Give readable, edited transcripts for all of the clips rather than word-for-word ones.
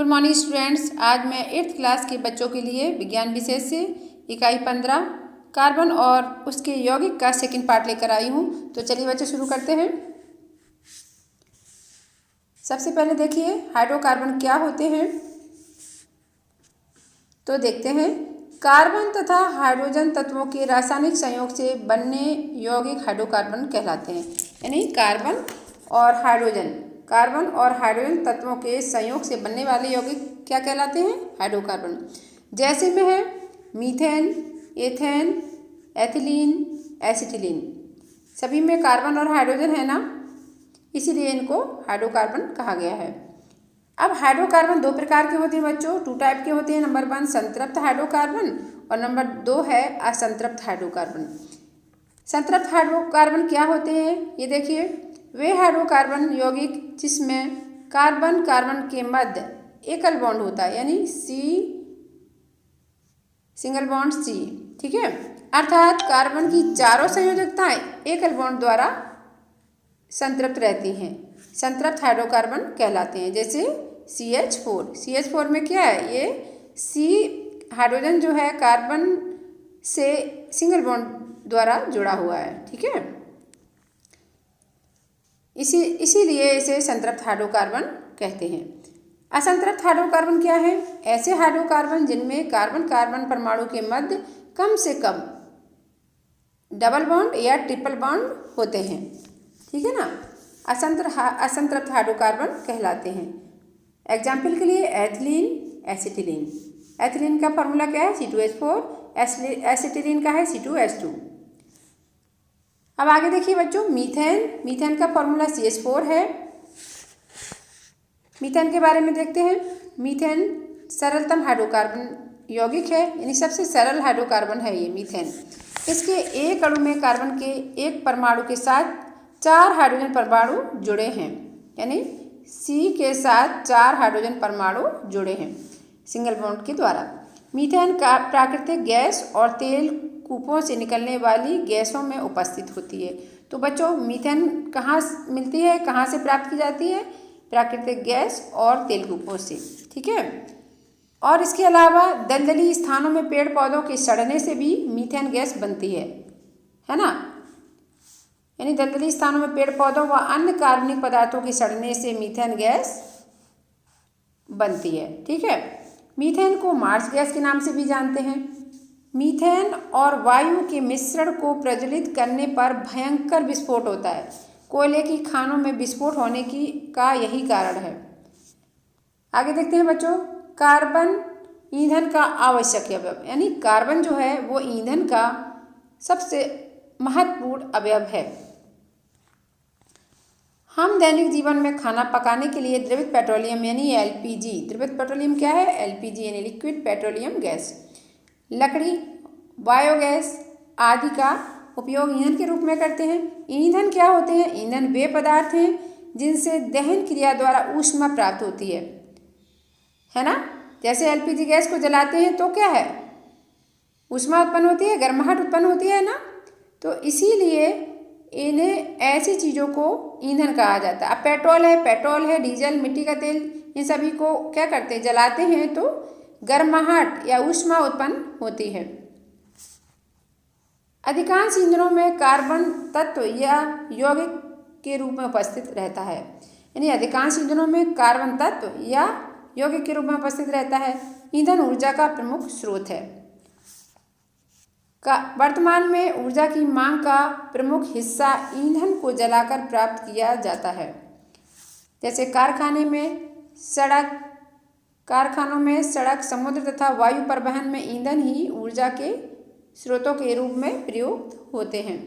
Good morning students. आज मैं 8th class के बच्चों के लिए विज्ञान विषय से इकाई 15 कार्बन और उसके यौगिक का सेकंड पार्ट लेकर आई हूँ। तो चलिए बच्चे शुरू करते हैं। सबसे पहले देखिए हाइड्रोकार्बन क्या होते हैं। तो देखते हैं, कार्बन तथा हाइड्रोजन तत्वों के रासायनिक संयोग से बनने यौगिक हाइड्रोकार्बन कहलाते हैं। यानी कार्बन और हाइड्रोजन तत्वों के संयोग से बनने वाले यौगिक क्या कहलाते हैं? हाइड्रोकार्बन। जैसे में है मीथेन, एथेन, एथिलीन, एसिटिलीन। सभी में कार्बन और हाइड्रोजन है ना, इसीलिए इनको हाइड्रोकार्बन कहा गया है। अब हाइड्रोकार्बन दो प्रकार के होते हैं बच्चों, 2 टाइप के होते हैं। नंबर 1 संतृप्त हाइड्रोकार्बन और नंबर 2 है असंतृप्त हाइड्रोकार्बन। संतृप्त हाइड्रोकार्बन क्या होते हैं? ये देखिए, वे हाइड्रोकार्बन यौगिक जिसमें कार्बन कार्बन के मध्य एकल बॉन्ड होता है, यानी सिंगल बॉन्ड सी, ठीक है। अर्थात कार्बन की चारों संयोजकताएं एकल बॉन्ड द्वारा संतृप्त रहती हैं, संतृप्त हाइड्रोकार्बन कहलाते हैं। जैसे CH4 में क्या है? ये सी हाइड्रोजन जो है कार्बन से सिंगल बॉन्ड द्वारा जुड़ा हुआ है, ठीक है। इसीलिए इसे संतृप्त हाइड्रोकार्बन कहते हैं। असंतृप्त हाइड्रोकार्बन क्या है? ऐसे हाइड्रोकार्बन जिनमें कार्बन कार्बन परमाणु के मध्य कम से कम डबल बॉन्ड या ट्रिपल बॉन्ड होते हैं, ठीक है ना। असंतृप्त हाइड्रोकार्बन कहलाते हैं। एग्जाम्पल के लिए एथिलीन, एसिटिलीन। एथिलीन का फॉर्मूला क्या है? C2H4। एसिटिलीन का है C2H2। अब आगे देखिए बच्चों, मीथेन का फॉर्मूला CH4 है। मीथेन के बारे में देखते हैं। मीथेन सरलतम हाइड्रोकार्बन यौगिक है, यानी सबसे सरल हाइड्रोकार्बन है ये मीथेन। इसके एक अणु में कार्बन के एक परमाणु के साथ 4 हाइड्रोजन परमाणु जुड़े हैं, यानी C के साथ 4 हाइड्रोजन परमाणु जुड़े हैं सिंगल बॉन्ड के द्वारा। मीथेन का प्राकृतिक गैस और तेल कूपों से निकलने वाली गैसों में उपस्थित होती है। तो बच्चों, मीथेन कहाँ मिलती है, कहाँ से प्राप्त की जाती है? प्राकृतिक गैस और तेल कूपों से, ठीक है। और इसके अलावा दलदली स्थानों में पेड़ पौधों के सड़ने से भी मीथेन गैस बनती है ना। यानी दलदली स्थानों में पेड़ पौधों व अन्य कार्बनिक पदार्थों के सड़ने से मीथेन गैस बनती है, ठीक है। मीथेन को मार्स गैस के नाम से भी जानते हैं। मीथेन और वायु के मिश्रण को प्रज्वलित करने पर भयंकर विस्फोट होता है। कोयले की खानों में विस्फोट होने का यही कारण है। आगे देखते हैं बच्चों, कार्बन ईंधन का आवश्यक अवयव, यानी कार्बन जो है वो ईंधन का सबसे महत्वपूर्ण अवयव है। हम दैनिक जीवन में खाना पकाने के लिए द्रवित पेट्रोलियम यानी LPG, द्रवित पेट्रोलियम क्या है? LPG यानी लिक्विड पेट्रोलियम गैस, लकड़ी, बायोगैस आदि का उपयोग ईंधन के रूप में करते हैं। ईंधन क्या होते हैं? ईंधन वे पदार्थ हैं जिनसे दहन क्रिया द्वारा ऊष्मा प्राप्त होती है ना। जैसे LPG गैस को जलाते हैं तो क्या है? ऊष्मा उत्पन्न होती है, गर्माहट उत्पन्न होती है ना। तो इसीलिए इन्हें ऐसी चीज़ों को ईंधन कहा जाता है। अब पेट्रोल है, डीजल, मिट्टी का तेल, इन सभी को क्या करते हैं? जलाते हैं तो गर्माहट या ऊष्मा उत्पन्न होती है। अधिकांश ईंधनों में कार्बन तत्व या यौगिक के रूप में उपस्थित रहता है, यानी अधिकांश ईंधनों में कार्बन तत्व या यौगिक के रूप में उपस्थित रहता है। ईंधन ऊर्जा का प्रमुख स्रोत है। वर्तमान में ऊर्जा की मांग का प्रमुख हिस्सा ईंधन को जलाकर प्राप्त किया जाता है। जैसे कारखानों में सड़क, समुद्र तथा वायु परिवहन में ईंधन ही ऊर्जा के स्रोतों के रूप में प्रयुक्त होते हैं।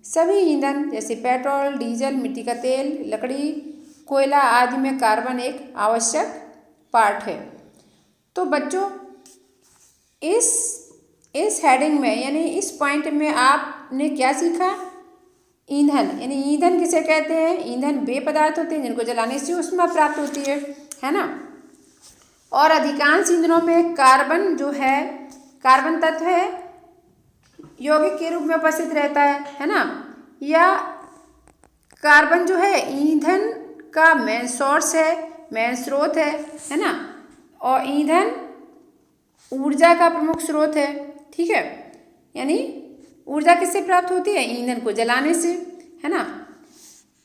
सभी ईंधन जैसे पेट्रोल, डीजल, मिट्टी का तेल, लकड़ी, कोयला आदि में कार्बन एक आवश्यक पार्ट है। तो बच्चों, इस हेडिंग में यानी इस पॉइंट में आपने क्या सीखा? ईंधन, यानी ईंधन किसे कहते हैं? ईंधन वे पदार्थ होते हैं जिनको जलाने से ऊष्मा प्राप्त होती है ना। और अधिकांश ईंधनों में कार्बन जो है, कार्बन तत्व है, यौगिक के रूप में उपस्थित रहता है ना। या कार्बन जो है ईंधन का मेन सोर्स है, मेन स्रोत है ना। और ईंधन ऊर्जा का प्रमुख स्रोत है। ठीक है, यानी ऊर्जा किससे प्राप्त होती है? ईंधन को जलाने से, है ना।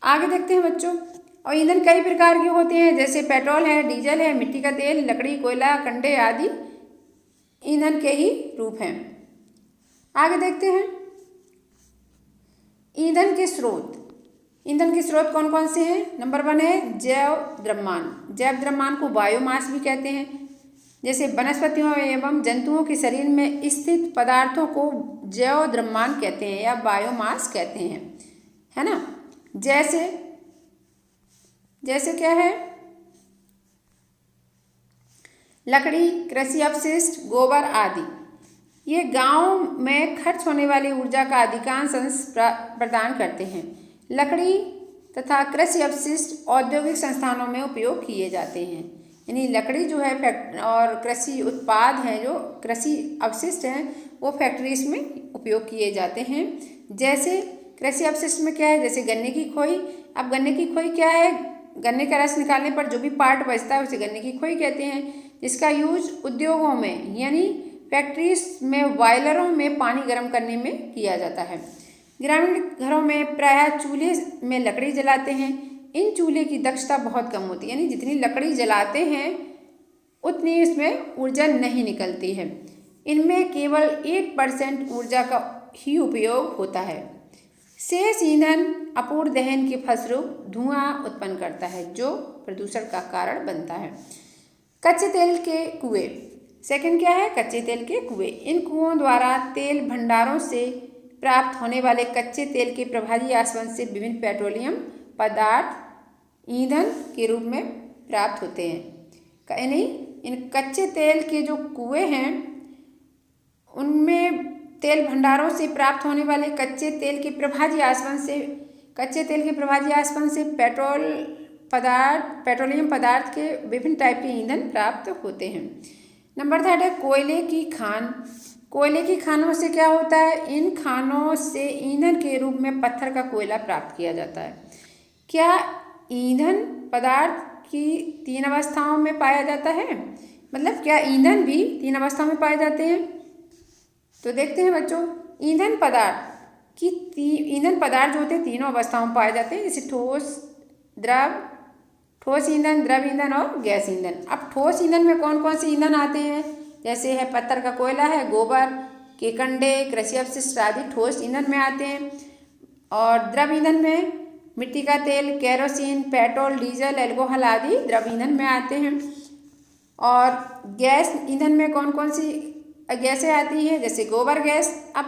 आगे देखते हैं बच्चों। और ईंधन कई प्रकार के होते हैं, जैसे पेट्रोल है, डीजल है, मिट्टी का तेल, लकड़ी, कोयला, कंडे आदि ईंधन के ही रूप हैं। आगे देखते हैं ईंधन के स्रोत। ईंधन के स्रोत कौन कौन से हैं? नंबर 1 है जैव द्रव्यमान। जैव द्रव्यमान को बायोमास भी कहते हैं। जैसे वनस्पतियों एवं जंतुओं के शरीर में स्थित पदार्थों को जैव द्रव्यमान कहते हैं या बायोमास कहते हैं, है ना। जैसे क्या है? लकड़ी, कृषि अपशिष्ट, गोबर आदि। ये गांव में खर्च होने वाली ऊर्जा का अधिकांश अंश प्रदान करते हैं। लकड़ी तथा कृषि अपशिष्ट औद्योगिक संस्थानों में उपयोग किए जाते हैं। यानी लकड़ी जो है और कृषि उत्पाद हैं, जो कृषि अपशिष्ट हैं, वो फैक्ट्रीज में उपयोग किए जाते हैं। जैसे कृषि अपशिष्ट में क्या है? जैसे गन्ने की खोई। अब गन्ने की खोई क्या है? गन्ने का रस निकालने पर जो भी पार्ट बचता है उसे गन्ने की खोई कहते हैं, जिसका यूज उद्योगों में यानी फैक्ट्रीज में बॉयलरों में पानी गर्म करने में किया जाता है। ग्रामीण घरों में प्रायः चूल्हे में लकड़ी जलाते हैं। इन चूल्हे की दक्षता बहुत कम होती है, यानी जितनी लकड़ी जलाते हैं उतनी इसमें ऊर्जा नहीं निकलती है। इनमें केवल 1% ऊर्जा का ही उपयोग होता है। शेष ईंधन अपूर्ण दहन के फलस्वरूप धुआं उत्पन्न करता है, जो प्रदूषण का कारण बनता है। कच्चे तेल के कुएं। सेकंड क्या है? कच्चे तेल के कुएं। इन कुओं द्वारा तेल भंडारों से प्राप्त होने वाले कच्चे तेल के प्रभावी आसवन से विभिन्न पेट्रोलियम पदार्थ ईंधन के रूप में प्राप्त होते हैं। यानी इन कच्चे तेल के जो कुएं हैं उनमें तेल भंडारों से प्राप्त होने वाले कच्चे तेल के प्रभावी आसवन से पेट्रोलियम पदार्थ के विभिन्न टाइप के ईंधन प्राप्त होते हैं। नंबर 3 है कोयले की खान। कोयले की खानों से क्या होता है? इन खानों से ईंधन के रूप में पत्थर का कोयला प्राप्त किया जाता है। क्या ईंधन पदार्थ की 3 अवस्थाओं में पाया जाता है? मतलब क्या ईंधन भी 3 अवस्थाओं में पाए जाते हैं? तो देखते हैं बच्चों, ईंधन पदार्थ जो होते हैं तीनों अवस्थाओं में पाए जाते हैं, जैसे ठोस ईंधन, द्रव ईंधन और गैस ईंधन। अब ठोस ईंधन में कौन कौन से ईंधन आते हैं? जैसे है पत्थर का कोयला है, गोबर के कंडे, कृषि अपशिष्ट आदि ठोस ईंधन में आते हैं। और द्रव ईंधन में मिट्टी का तेल, केरोसिन, पेट्रोल, डीजल, एल्कोहल आदि द्रव ईंधन में आते हैं। और गैस ईंधन में कौन कौन सी गैसें आती हैं? जैसे गोबर गैस। अब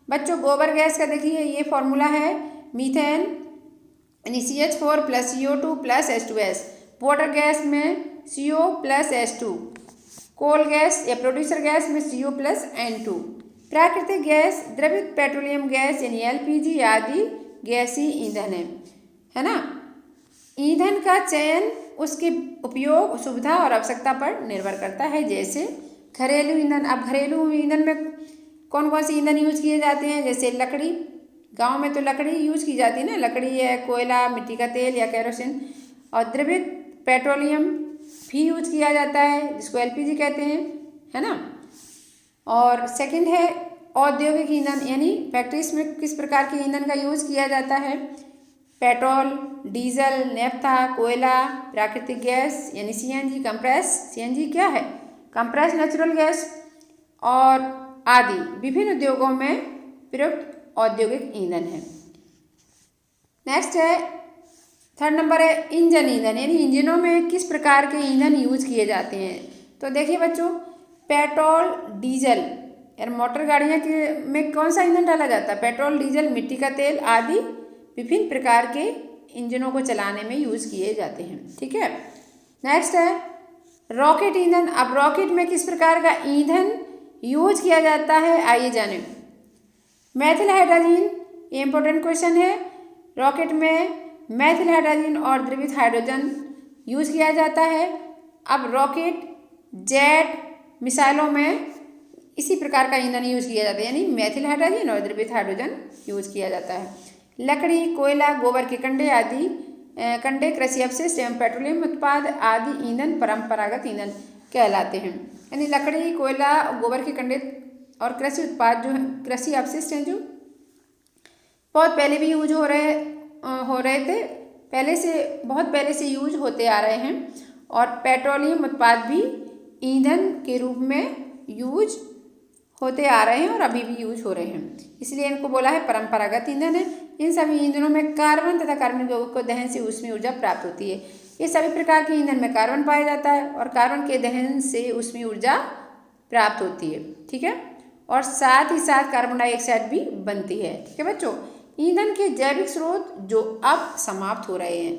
बच्चों गोबर गैस का देखिए ये फॉर्मूला है methane CH4 + CO2 + H2S। Water gas में CO + H2। कोल गैस या प्रोड्यूसर गैस में CO + N2। प्राकृतिक गैस द्रवित पेट्रोलियम गैस यानी LPG आदि गैसीय ईंधन है ना। ईंधन का चयन उसके उपयोग, सुविधा और आवश्यकता पर निर्भर करता है। जैसे घरेलू ईंधन। अब घरेलू ईंधन में कौन कौन से ईंधन यूज किए जाते हैं? जैसे लकड़ी। गांव में तो लकड़ी यूज की जाती है ना, लकड़ी है, कोयला, मिट्टी का तेल या केरोसिन। और द्रवित पेट्रोलियम भी यूज किया जाता है, जिसको LPG कहते हैं, है ना। और सेकंड है औद्योगिक ईंधन, यानी फैक्ट्रीज में किस प्रकार के ईंधन का यूज किया जाता है? पेट्रोल, डीजल, नेफ्था, कोयला, प्राकृतिक गैस यानी CNG, CNG क्या है? कंप्रेस नेचुरल गैस और आदि विभिन्न उद्योगों में प्रयुक्त औद्योगिक ईंधन है। नेक्स्ट है 3rd नंबर है इंजन ईंधन, यानी इंजनों में किस प्रकार के ईंधन यूज किए जाते हैं। तो देखिए बच्चों, पेट्रोल, डीजल यार मोटर गाड़ियाँ में कौन सा ईंधन डाला जाता है? पेट्रोल, डीजल, मिट्टी का तेल आदि विभिन्न प्रकार के इंजनों को चलाने में यूज किए जाते हैं। ठीक है। नेक्स्ट है रॉकेट ईंधन। अब रॉकेट में किस प्रकार का ईंधन यूज किया जाता है, आइए जाने। मैथिल हाइड्रोजन, ये इंपॉर्टेंट क्वेश्चन है। रॉकेट में मैथिल हाइड्रोजन और द्रवित हाइड्रोजन यूज किया जाता है। अब रॉकेट, जेट, मिसाइलों में इसी प्रकार का ईंधन यूज किया जाता है, यानी मैथिल हाइड्रोजन और द्रवित हाइड्रोजन यूज किया जाता है। लकड़ी, कोयला, गोबर के कंडे, कृषि अपशिष्ट एवं पेट्रोलियम उत्पाद आदि ईंधन परंपरागत ईंधन। कहलाते हैं। यानी लकड़ी, कोयला, गोबर के कंडे और कृषि उत्पाद जो है, कृषि अपशिष्ट हैं जो बहुत पहले भी यूज हो रहे थे, बहुत पहले से यूज होते आ रहे हैं। और पेट्रोलियम उत्पाद भी ईंधन के रूप में यूज होते आ रहे हैं और अभी भी यूज हो रहे हैं, इसलिए इनको बोला है परंपरागत ईंधन है। इन सभी ईंधनों में कार्बन तथा कार्बनिक यौगिक को दहन से ऊष्मीय ऊर्जा प्राप्त होती है। ये सभी प्रकार के ईंधन में कार्बन पाया जाता है और कार्बन के दहन से ऊष्मीय ऊर्जा प्राप्त होती है, ठीक है। और साथ ही साथ कार्बन डाइऑक्साइड भी बनती है, ठीक है बच्चों। ईंधन के जैविक स्रोत जो अब समाप्त हो रहे हैं,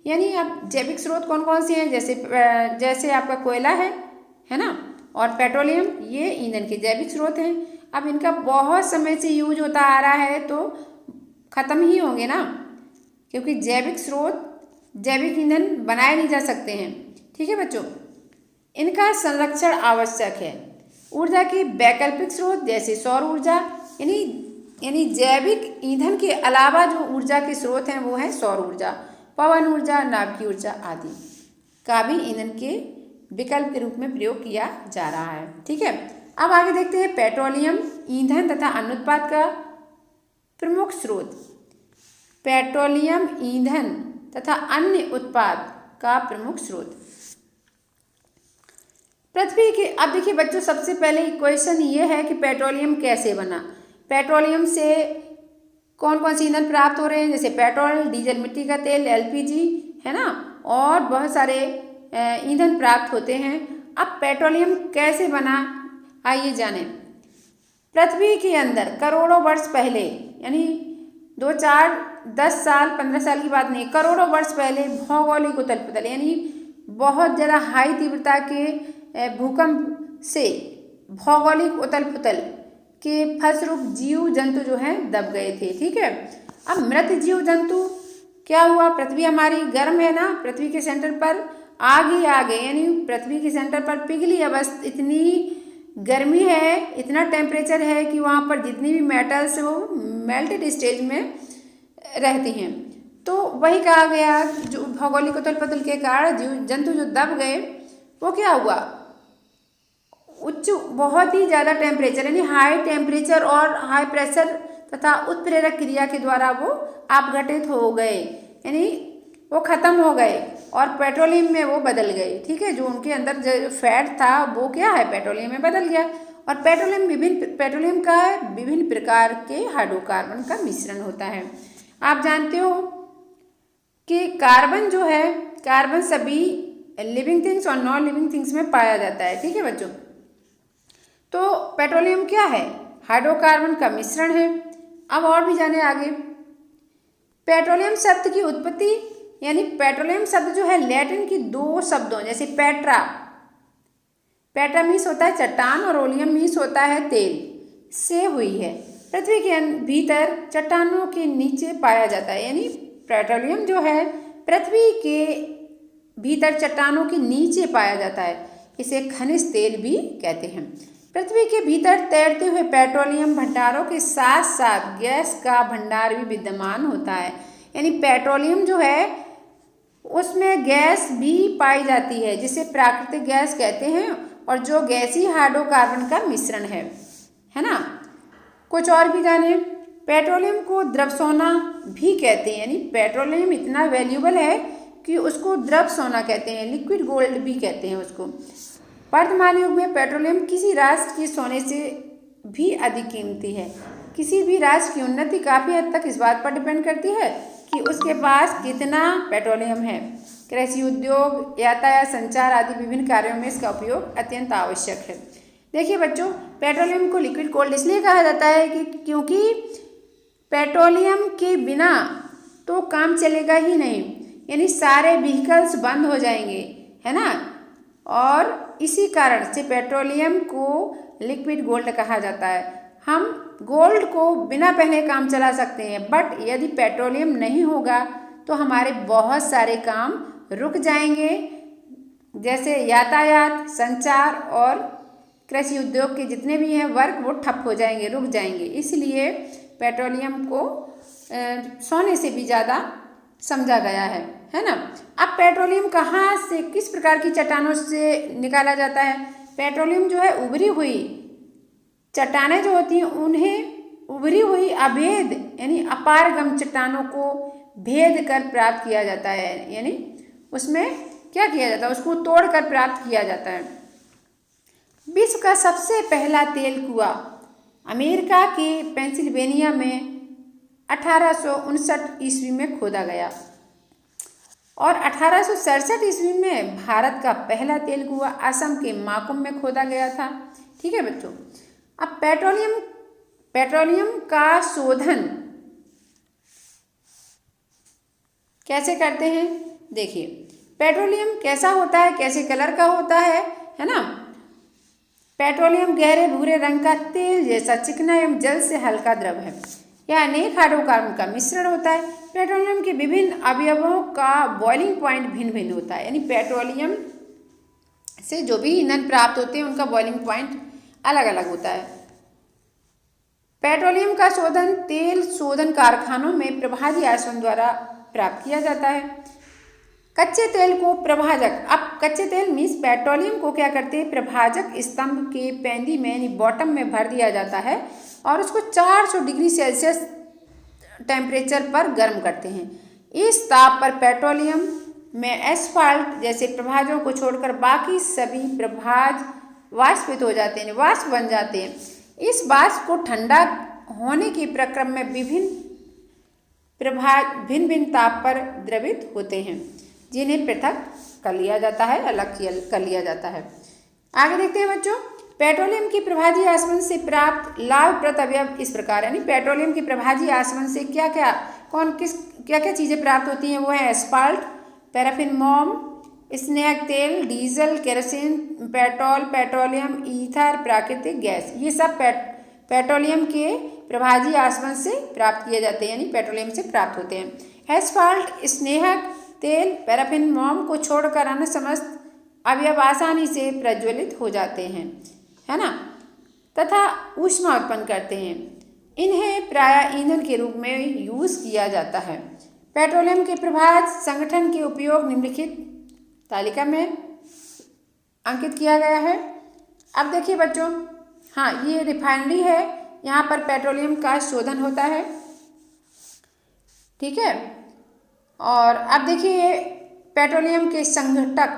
यानी अब जैविक स्रोत कौन कौन से हैं, जैसे आपका कोयला है ना, और पेट्रोलियम, ये ईंधन के जैविक स्रोत हैं। अब इनका बहुत समय से यूज होता आ रहा है तो ख़त्म ही होंगे ना, क्योंकि जैविक ईंधन बनाए नहीं जा सकते हैं, ठीक है बच्चों। इनका संरक्षण आवश्यक है। ऊर्जा के वैकल्पिक स्रोत जैसे सौर ऊर्जा, यानी जैविक ईंधन के अलावा जो ऊर्जा के स्रोत हैं वो है सौर ऊर्जा, पवन ऊर्जा, नाभिकीय ऊर्जा आदि का भी ईंधन के विकल्प के रूप में प्रयोग किया जा रहा है, ठीक है। अब आगे देखते हैं पेट्रोलियम ईंधन तथा अन्य उत्पाद का प्रमुख स्रोत। पेट्रोलियम ईंधन तथा अन्य उत्पाद का प्रमुख स्रोत पृथ्वी के। अब देखिए बच्चों, सबसे पहले क्वेश्चन ये है कि पेट्रोलियम कैसे बना। पेट्रोलियम से कौन कौन से ईंधन प्राप्त हो रहे हैं, जैसे पेट्रोल, डीजल, मिट्टी का तेल, एलपीजी, है ना, और बहुत सारे ईंधन प्राप्त होते हैं। अब पेट्रोलियम कैसे बना, आइए जानें। पृथ्वी के अंदर करोड़ों वर्ष पहले, यानी 2, 4, 10 साल, 15 साल की बात नहीं, करोड़ों वर्ष पहले भौगोलिक उथल पुथल, यानी बहुत ज़्यादा हाई तीव्रता के भूकंप से भौगोलिक उथल पुथल के फलस्वरूप जीव जंतु जो हैं दब गए थे, ठीक है। अब मृत जीव जंतु क्या हुआ, पृथ्वी हमारी गर्म है ना, पृथ्वी के सेंटर पर आग ही आ गए, यानी पृथ्वी के सेंटर पर पिघली अवस्था, इतनी गर्मी है, इतना टेम्परेचर है कि वहाँ पर जितनी भी मेटल्स वो मेल्टेड स्टेज में रहती हैं। तो वही कहा गया, जो भौगोलिक उथल पुथल के कारण जीव जंतु जो दब गए, वो क्या हुआ, बहुत ही ज़्यादा टेम्परेचर, यानी हाई टेम्परेचर और हाई प्रेशर तथा उत्प्रेरक क्रिया के द्वारा वो अपघटित हो गए, यानी वो ख़त्म हो गए और पेट्रोलियम में वो बदल गए, ठीक है। जो उनके अंदर जो फैट था वो क्या है, पेट्रोलियम में बदल गया। और पेट्रोलियम का विभिन्न प्रकार के हाइड्रोकार्बन का मिश्रण होता है। आप जानते हो कि कार्बन जो है, कार्बन सभी लिविंग थिंग्स और नॉन लिविंग थिंग्स में पाया जाता है, ठीक है बच्चों। तो पेट्रोलियम क्या है, हाइड्रोकार्बन का मिश्रण है। अब और भी जाने आगे। पेट्रोलियम शब्द की उत्पत्ति, यानी पेट्रोलियम शब्द जो है लैटिन की 2 शब्दों, जैसे पेट्रा मीन्स होता है चट्टान और ओलियम मीन्स होता है तेल, से हुई है। पृथ्वी के भीतर चट्टानों के नीचे पाया जाता है, यानी पेट्रोलियम जो है पृथ्वी के भीतर चट्टानों के नीचे पाया जाता है, इसे खनिज तेल भी कहते हैं। पृथ्वी के भीतर तैरते हुए पेट्रोलियम भंडारों के साथ साथ गैस का भंडार भी विद्यमान होता है, यानी पेट्रोलियम जो है उसमें गैस भी पाई जाती है, जिसे प्राकृतिक गैस कहते हैं, और जो गैसीय हाइड्रोकार्बन का मिश्रण है ना। कुछ और भी जाने। पेट्रोलियम को द्रव सोना भी कहते हैं, यानी पेट्रोलियम इतना वैल्यूबल है कि उसको द्रव सोना कहते हैं, लिक्विड गोल्ड भी कहते हैं उसको। वर्तमान युग में पेट्रोलियम किसी राष्ट्र के सोने से भी अधिक कीमती है। किसी भी राष्ट्र की उन्नति काफ़ी हद तक इस बात पर डिपेंड करती है कि उसके पास कितना पेट्रोलियम है। कृषि उद्योग, यातायात, संचार आदि विभिन्न कार्यों में इसका उपयोग अत्यंत आवश्यक है। देखिए बच्चों, पेट्रोलियम को लिक्विड गोल्ड इसलिए कहा जाता है कि क्योंकि पेट्रोलियम के बिना तो काम चलेगा ही नहीं, यानी सारे व्हीकल्स बंद हो जाएंगे, है ना। और इसी कारण से पेट्रोलियम को लिक्विड गोल्ड कहा जाता है। हम गोल्ड को बिना पहने काम चला सकते हैं, बट यदि पेट्रोलियम नहीं होगा तो हमारे बहुत सारे काम रुक जाएंगे, जैसे यातायात, संचार और कृषि उद्योग के जितने भी हैं वर्क, वो ठप हो जाएंगे, रुक जाएंगे। इसलिए पेट्रोलियम को सोने से भी ज़्यादा समझा गया है ना। अब पेट्रोलियम कहाँ से, किस प्रकार की चट्टानों से निकाला जाता है? पेट्रोलियम जो है उभरी हुई चट्टानें जो होती हैं उन्हें उभरी हुई अभेद यानी अपारगम चट्टानों को भेद कर प्राप्त किया जाता है, यानी उसमें क्या किया जाता है, उसको तोड़कर प्राप्त किया जाता है। विश्व का सबसे पहला तेल कुआं अमेरिका के पेंसिल्वेनिया में 1859 ईस्वी में खोदा गया और 1867 ईस्वी में भारत का पहला तेल कुआं असम के माकुम में खोदा गया था। ठीक है बच्चों। अब पेट्रोलियम का शोधन कैसे करते हैं? देखिए, पेट्रोलियम कैसा होता है, कैसे कलर का होता है ना। पेट्रोलियम गहरे भूरे रंग का तेल जैसा चिकना एवं जल से हल्का द्रव है। यह अनेक हाइड्रोकार्बन का मिश्रण होता है। पेट्रोलियम के विभिन्न अवयवों का बॉइलिंग पॉइंट भिन्न भिन्न होता है, यानी पेट्रोलियम से जो भी ईंधन प्राप्त होते हैं उनका बॉइलिंग पॉइंट अलग अलग होता है। पेट्रोलियम का शोधन तेल शोधन कारखानों में प्रभाजी आसवन द्वारा प्राप्त किया जाता है। कच्चे तेल को प्रभाजक, अब कच्चे तेल मीन्स पेट्रोलियम को क्या करते हैं, प्रभाजक स्तंभ के पेंदी में यानी बॉटम में भर दिया जाता है और उसको 400 डिग्री सेल्सियस टेम्परेचर पर गर्म करते हैं। इस ताप पर पेट्रोलियम में एस्फाल्ट जैसे प्रभाजों को छोड़कर बाकी सभी प्रभाज वाष्पित हो जाते हैं, वाष्प बन जाते हैं। इस वाष्प को ठंडा होने के प्रक्रम में भिन्न भिन्न ताप पर द्रवित होते हैं, जिन्हें पृथक कर लिया जाता है, अलग कर लिया जाता है। आगे देखते हैं बच्चों, पेट्रोलियम की प्रभाजी आसवन से प्राप्त लाभप्रद अवयव इस प्रकार, यानी पेट्रोलियम की प्रभाजी आसवन से क्या क्या चीज़ें प्राप्त होती हैं, वो है एस्फाल्ट, पैराफिन मोम, स्नेहक तेल, diesel, kerosene, petrol, petroleum ether, प्राकृतिक गैस। ये सब पेट्रोलियम के प्रभाजी आसवन से प्राप्त किए जाते हैं, यानी पेट्रोलियम से प्राप्त होते हैं। एस्फाल्ट, स्नेहक तेल, पैराफिन मोम को छोड़कर अन्य समस्त अवयव आसानी से प्रज्वलित हो जाते हैं, है ना, तथा ऊष्मा उत्पन्न करते हैं। इन्हें प्रायः ईंधन के रूप में यूज किया जाता है। पेट्रोलियम के प्रभाज संगठन के उपयोग निम्नलिखित तालिका में अंकित किया गया है। अब देखिए बच्चों, हाँ, ये रिफाइनरी है, यहाँ पर पेट्रोलियम का शोधन होता है। ठीक है। और अब देखिए पेट्रोलियम के संघटक,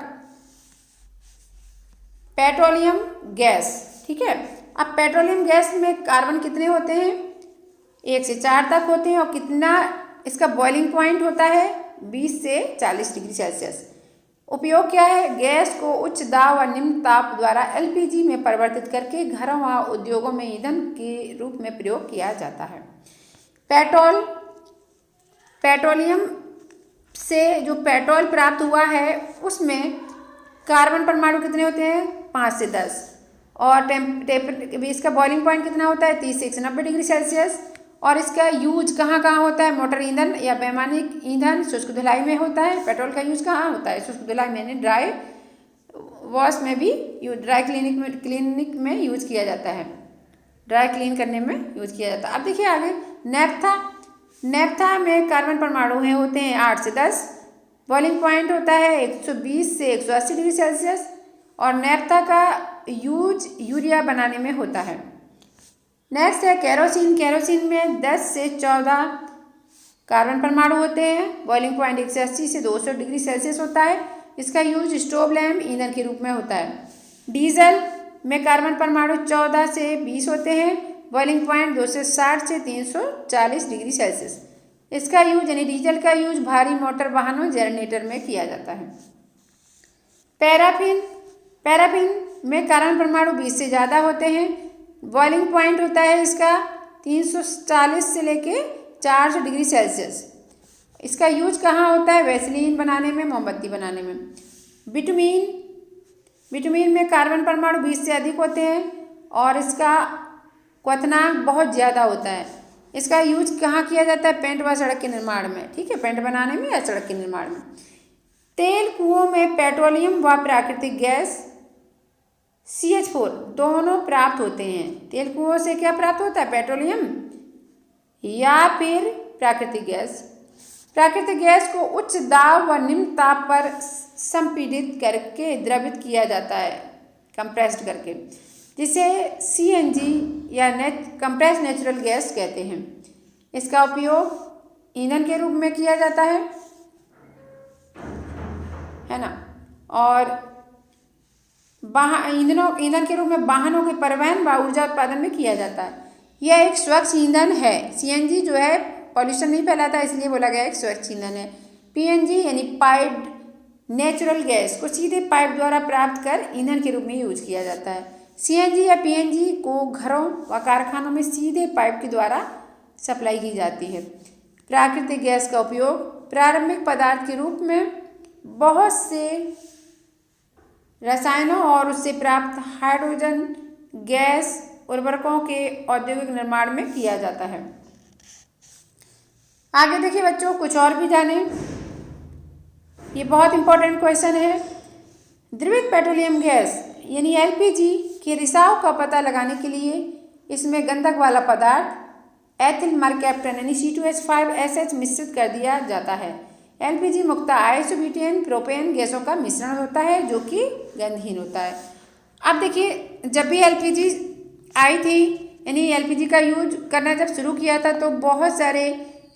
पेट्रोलियम गैस। ठीक है। अब पेट्रोलियम गैस में कार्बन कितने होते हैं? 1 से 4 तक होते हैं। और कितना इसका बॉइलिंग पॉइंट होता है? 20 से 40 डिग्री सेल्सियस। उपयोग क्या है? गैस को उच्च दाब व निम्न ताप द्वारा एलपीजी में परिवर्तित करके घरों व उद्योगों में ईंधन के रूप में प्रयोग किया जाता है। पेट्रोलियम से जो पेट्रोल प्राप्त हुआ है उसमें कार्बन परमाणु कितने होते हैं? 5 से 10। और इसका बॉइलिंग पॉइंट कितना होता है? 30 से 190 डिग्री सेल्सियस। और इसका यूज कहाँ कहाँ होता है? मोटर ईंधन या वैमानिक ईंधन शुष्क धुलाई में होता है। पेट्रोल का यूज कहाँ होता है? शुष्क धुलाई में, ड्राई वॉश में भी, ड्राई क्लीनिक में यूज किया जाता है, ड्राई क्लीन करने में यूज किया जाता है। अब देखिए आगे नेफ्था में कार्बन परमाणु होते हैं 8 से 10। बॉइलिंग पॉइंट होता है 120 से 180 डिग्री सेल्सियस। और नेफ्था का यूज यूरिया बनाने में होता है। नेक्स्ट है केरोसिन में 10 से 14 कार्बन परमाणु होते हैं। बॉइलिंग पॉइंट 180 से 200 डिग्री सेल्सियस होता है। इसका यूज स्टोव लैम्प ईंधन के रूप में होता है। डीजल में कार्बन परमाणु 14 से 20 होते हैं। बॉइलिंग पॉइंट 260 से 340 डिग्री सेल्सियस। इसका यूज यानी डीजल का यूज भारी मोटर वाहनों जनरेटर में किया जाता है। पैराफिन में कार्बन परमाणु 20 से ज़्यादा होते हैं। बॉइलिंग पॉइंट होता है इसका 340 से लेके 400 डिग्री सेल्सियस। इसका यूज कहाँ होता है? वैसलीन बनाने में, मोमबत्ती बनाने में। बिटुमीन में कार्बन परमाणु 20 से अधिक होते हैं और इसका क्वथनांक बहुत ज़्यादा होता है। इसका यूज कहाँ किया जाता है? पेंट व सड़क के निर्माण में। ठीक है, पेंट बनाने में या सड़क के निर्माण में। तेल कुओं में पेट्रोलियम व प्राकृतिक गैस CH4 दोनों प्राप्त होते हैं। तेल कुओं से क्या प्राप्त होता है? पेट्रोलियम या फिर प्राकृतिक गैस। प्राकृतिक गैस को उच्च दाब व निम्न ताप पर संपीड़ित करके द्रवित किया जाता है, कंप्रेस्ड करके, जिसे CNG या कंप्रेस नेचुरल गैस कहते हैं। इसका उपयोग ईंधन के रूप में किया जाता है ना, और ईंधन के रूप में वाहनों के परिवहन व ऊर्जा उत्पादन में किया जाता है। यह एक स्वच्छ ईंधन है। CNG जो है पॉल्यूशन नहीं फैलाता, इसलिए बोला गया एक स्वच्छ ईंधन है। PNG यानी पाइप्ड नेचुरल गैस को सीधे पाइप द्वारा प्राप्त कर ईंधन के रूप में यूज किया जाता है। CNG या PNG को घरों व कारखानों में सीधे पाइप के द्वारा सप्लाई की जाती है। प्राकृतिक गैस का उपयोग प्रारंभिक पदार्थ के रूप में बहुत से रसायनों और उससे प्राप्त हाइड्रोजन गैस उर्वरकों के औद्योगिक निर्माण में किया जाता है। आगे देखिए बच्चों, कुछ और भी जाने। ये बहुत इंपॉर्टेंट क्वेश्चन है। द्रवित पेट्रोलियम गैस यानी LPG के रिसाव का पता लगाने के लिए इसमें गंधक वाला पदार्थ एथिल मरकैप्टन यानी C2H5SH मिश्रित कर दिया जाता है। LPG मुख्यतः आइसोब्यूटेन प्रोपेन गैसों का मिश्रण होता है जो कि गंधहीन होता है। अब देखिए, जब भी LPG आई थी यानी LPG का यूज करना जब शुरू किया था तो बहुत सारे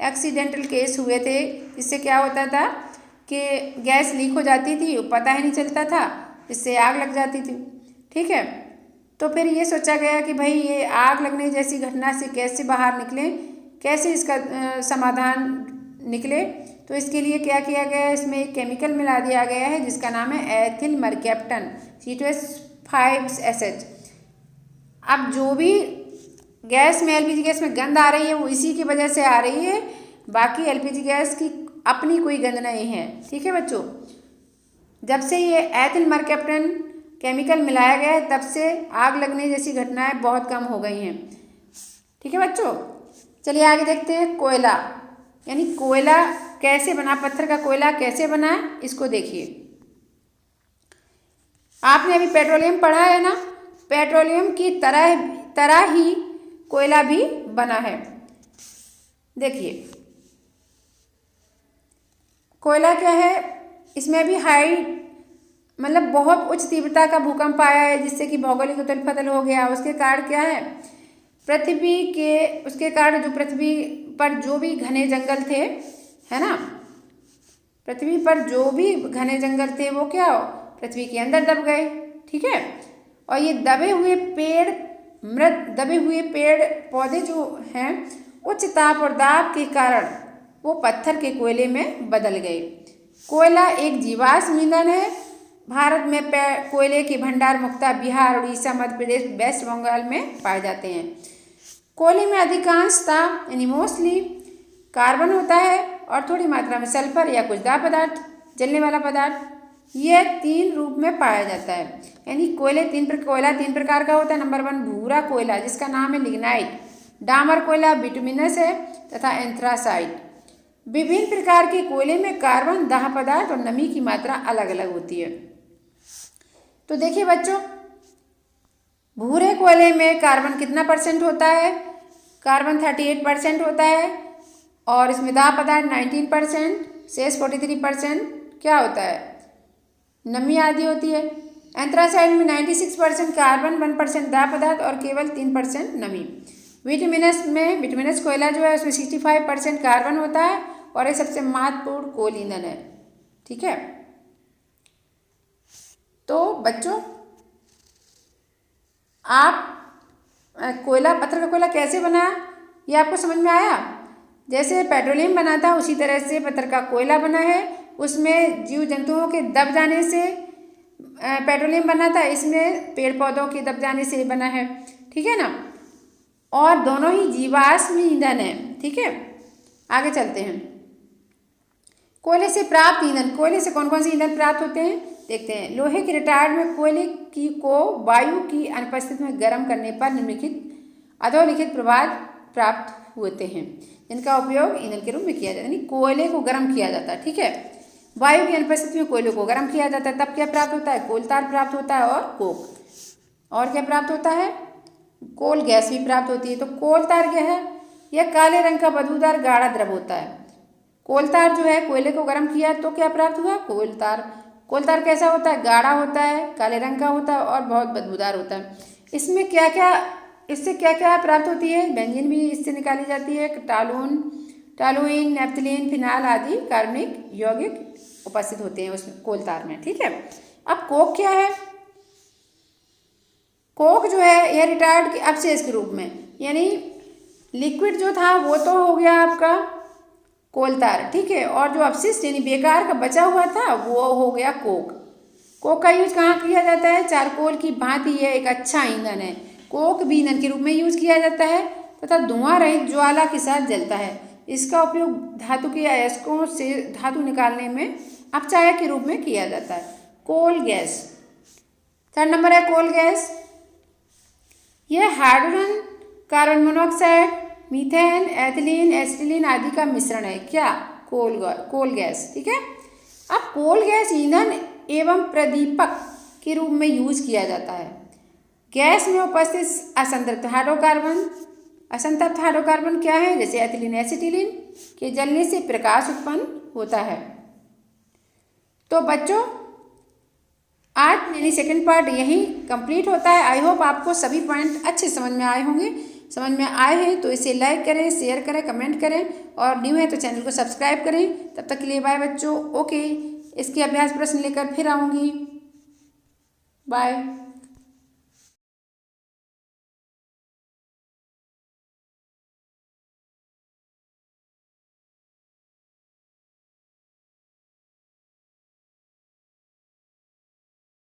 एक्सीडेंटल केस हुए थे। इससे क्या होता था कि गैस लीक हो जाती थी, पता ही नहीं चलता था, इससे आग लग जाती थी। ठीक है, तो फिर ये सोचा गया कि भाई ये आग लगने जैसी घटना से कैसे बाहर निकलें, कैसे इसका समाधान निकले। तो इसके लिए क्या किया गया, इसमें एक केमिकल मिला दिया गया है जिसका नाम है एथिल मरकैप्टन C2H5SH। अब जो भी गैस में LPG गैस में गंध आ रही है वो इसी की वजह से आ रही है, बाकी LPG गैस की अपनी कोई गंध नहीं है। ठीक है बच्चों, जब से ये एथिल मरकैप्टन केमिकल मिलाया गया है तब से आग लगने जैसी घटनाएं बहुत कम हो गई हैं। ठीक है बच्चों, चलिए आगे देखते हैं। कोयला यानी कोयला कैसे बना, पत्थर का कोयला कैसे बना है इसको देखिए। आपने अभी पेट्रोलियम पढ़ा है ना, पेट्रोलियम की तरह ही कोयला भी बना है। देखिए कोयला क्या है, इसमें भी हाई मतलब बहुत उच्च तीव्रता का भूकंप आया है जिससे कि भौगोलिक उथल पुथल हो गया। उसके कारण क्या है, उसके कारण जो पृथ्वी पर जो भी घने जंगल थे, है ना, पृथ्वी पर जो भी घने जंगल थे वो क्या हो, पृथ्वी के अंदर दब गए। ठीक है, और ये दबे हुए पेड़ पौधे जो हैं उच्च ताप और दाब के कारण वो पत्थर के कोयले में बदल गए। कोयला एक जीवाश्म ईंधन है। भारत में कोयले के भंडार मुख्यतः बिहार, उड़ीसा, मध्य प्रदेश, वेस्ट बंगाल में पाए जाते हैं। कोयले में अधिकांशतः यानी मोस्टली कार्बन होता है और थोड़ी मात्रा में सल्फर या कुछ दाह पदार्थ, जलने वाला पदार्थ, यह 3 रूप में पाया जाता है। यानी कोयला 3 प्रकार का होता है। नंबर 1 भूरा कोयला जिसका नाम है लिग्नाइट, डामर कोयला बिटुमिनस है तथा एंथ्रासाइट। विभिन्न प्रकार के कोयले में कार्बन, दाह पदार्थ और नमी की मात्रा अलग अलग होती है। तो देखिए बच्चों, भूरे कोयले में कार्बन कितना % होता है, कार्बन 38% होता है और इसमें दाह पदार्थ 19%, शेष 43% क्या होता है, नमी आदि होती है। एंथ्रासाइड में 96% कार्बन, 1% दाह पदार्थ और केवल 3% नमी। विटामिनस कोयला जो है उसमें 65% कार्बन होता है और ये सबसे महत्वपूर्ण कोल ईंधन है। ठीक है, तो बच्चों आप पत्थर का कोयला कैसे बना ये आपको समझ में आया। जैसे पेट्रोलियम बना था उसी तरह से पत्थर का कोयला बना है। उसमें जीव जंतुओं के दब जाने से पेट्रोलियम बना था, इसमें पेड़ पौधों के दब जाने से बना है। ठीक है ना, और दोनों ही जीवाश्म ईंधन है। ठीक है, आगे चलते हैं। कोयले से प्राप्त ईंधन, कोयले से कौन कौन से ईंधन प्राप्त होते हैं देखते हैं। लोहे के रिटायर में कोयले को वायु की अनुपस्थिति में गर्म करने पर निम्नलिखित अधोलिखित प्रभाव प्राप्त होते हैं जिनका उपयोग ईंधन के रूप में किया जाता है। यानी कोयले को गर्म किया जाता है। ठीक है, वायु की अनुपस्थिति में कोयले को गर्म किया जाता है, तब क्या प्राप्त होता है, कोल तार प्राप्त होता है और कोक। और क्या प्राप्त होता है, कोल गैस भी प्राप्त होती है। तो कोल तार क्या है, यह काले रंग का बदबूदार गाढ़ा द्रव होता है। कोलतार जो है, कोयले को गर्म किया तो क्या प्राप्त हुआ? कोलतार। कोलतार कैसा होता है? गाढ़ा होता है, काले रंग का होता है और बहुत बदबूदार होता है। इसमें क्या क्या, इससे क्या क्या प्राप्त होती है? बेंजीन भी इससे निकाली जाती है। टॉलुइन, नैप्थलीन, फिनाल आदि कार्बनिक यौगिक उपस्थित होते हैं उसमें, कोलतार में। ठीक है। अब कोक क्या है? कोक जो है यह रिटायर्ड के अवशेष के रूप में, यानी लिक्विड जो था वो तो हो गया आपका कोलतार, ठीक है, और जो अवशिष्ट यानी बेकार का बचा हुआ था वो हो गया कोक। कोक का यूज कहाँ किया जाता है? चारकोल की भांति यह एक अच्छा ईंधन है। कोक भी ईंधन के रूप में यूज किया जाता है तथा धुआं रहित ज्वाला के साथ जलता है। इसका उपयोग धातु के अयस्कों से धातु निकालने में अपचायक के रूप में किया जाता है। कोल गैस, थर्ड नंबर है कोल गैस। यह hydrogen, carbon monoxide, methane, ethylene, acetylene आदि का मिश्रण है। क्या? Coal gas. ठीक है। अब कोल गैस ईंधन एवं प्रदीपक के रूप में यूज किया जाता है। गैस में उपस्थित असंतृप्त हाइड्रोकार्बन क्या है? जैसे एथिलीन, एसिटिलीन के जलने से प्रकाश उत्पन्न होता है। तो बच्चों आज यानी सेकंड पार्ट यहीं कंप्लीट होता है। आई होप आपको सभी पॉइंट अच्छे समझ में आए होंगे। समझ में आए हैं तो इसे लाइक करें, शेयर करें, कमेंट करें और न्यू है तो चैनल को सब्सक्राइब करें। तब तक के लिए बाय बच्चों। ओके, इसके अभ्यास प्रश्न लेकर फिर आऊँगी। बाय।